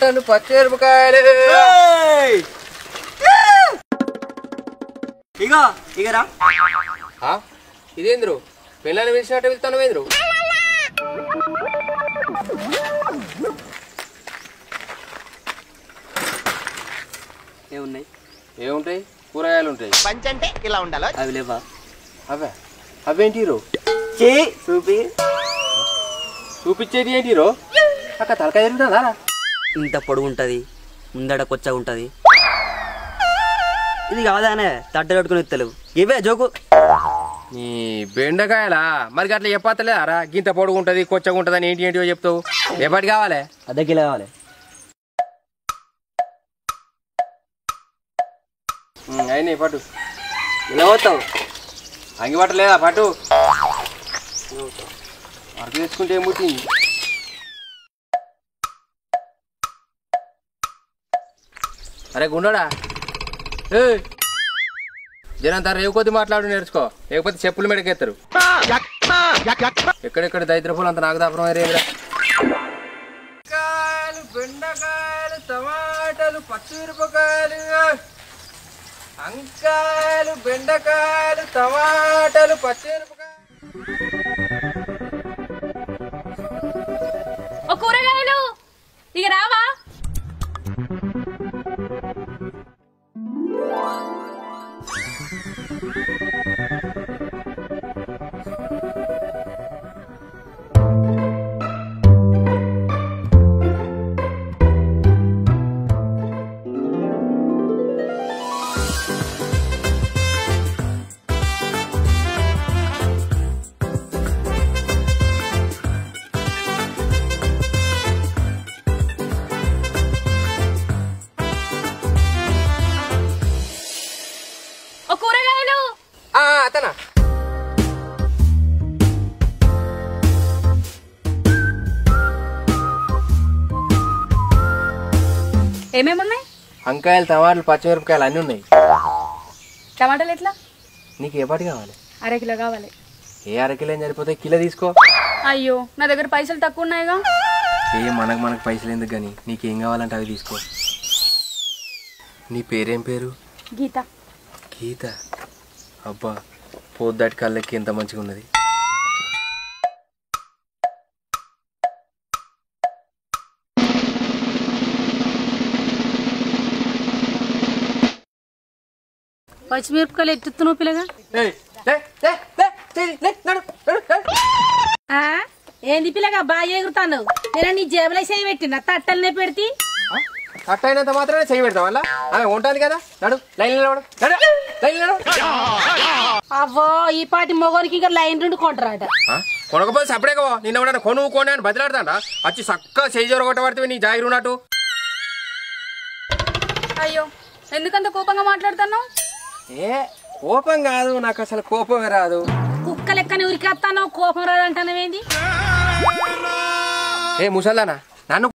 టమాటాలు పచ్చిమిరపకాయలు ఇగో ఇగరా ఇదేంద్రు పిల్లలు పిలిచినట్టు వెళ్తాను వేంద్రు ఏమున్నాయి ఏముంటాయి కూరగాయలు ఉంటాయి పంచంటే ఇలా ఉండాలి అవి లేవా అవే అవేంటి రో చే చూపి చూపించేది ఏంటి రో అక్క తలకాయ తిరుగుతుందా ఇంత పొడుగు ఉంటుంది ముందడ కొచ్చగా ఉంటుంది ఇది కాదానే తట్ట కట్టుకుని ఎత్తలేవు ఇవే జోకు నీ బెండకాయలా మరి అట్లా చెప్పలేదారా గింత పొడుగుంటది కొచ్చగా ఉంటది అని ఏంటి ఏంటివో చెప్తావు ఎప్పటి కావాలి అర్ధ కిలో కావాలి అయినాయి పట్టు ఇలా పోతావు అంగి పట్టలేదా పట్టు అరకు తెచ్చుకుంటే ఏం పుట్టింది అరే గుండోడా ఏ జనంతా రేవు కొద్ది మాట్లాడు నేర్చుకో లేకపోతే చెప్పులు మెడకెత్తారు ఎక్కడెక్కడ దరిద్రపులు అంత నాకు దాపరం రేవురా బెండకాయలు టమాటాలు పచ్చిమిరపకాయలు వంకాయలు బెండకాయలు టమాటాలు పచ్చిమిరపకాయలు కూరగాయలు ఇక రావా కూరగాయలు అతనా ఏమేమున్నాయి వంకాయలు టమాటాలు పచ్చిమిరపకాయలు అన్నీ ఉన్నాయి టమాటాలు ఎట్లా నీకు ఏ పాటి కావాలి అరకిలో కావాలి ఏ అరకిలో ఏం సరిపోతాయి కిలో తీసుకో అయ్యో నా దగ్గర పైసలు తక్కువ ఉన్నాయిగా మనకు పైసలు ఎందుకు కానీ నీకేం కావాలంటే అవి తీసుకో నీ పేరేం పేరు గీత గీత అబ్బా పోద్దాటి కళ్ళకి ఎంత మంచిగా ఉన్నది పచ్చిమిరపకాయలు ఎట్టుతున్నావు పిల్లగా ఏంది పిల్లగా బాగా ఎగురుతాను నేను నీ జేబులో చేయి పెట్టిన తట్టలనే పెడితే అట్టయినంత మాత్రమే చేయి పెడతాం వల్ల ఆమె ఉంటుంది కదా నడు లైన్ అవ్వో ఈ పాటి మొగోనికి ఇంకా లైన్ రెండు కొంటారట కొనకపోతే సపడే కవో నిన్న కూడా కొనుక్కోండి అని బదిలాడతాడా వచ్చి చక్కగా చేయి జొరగొట్టబడితే నీ జాగిరి ఉన్నట్టు అయ్యో ఎందుకంత కోపంగా మాట్లాడుతున్నావు ఏ కోపం కాదు నాకు అసలు కోపమే రాదు కుక్క లెక్కని ఉరికేస్తాను కోపం రాదంటానవేంది ఏ ముసల్దానా నన్ను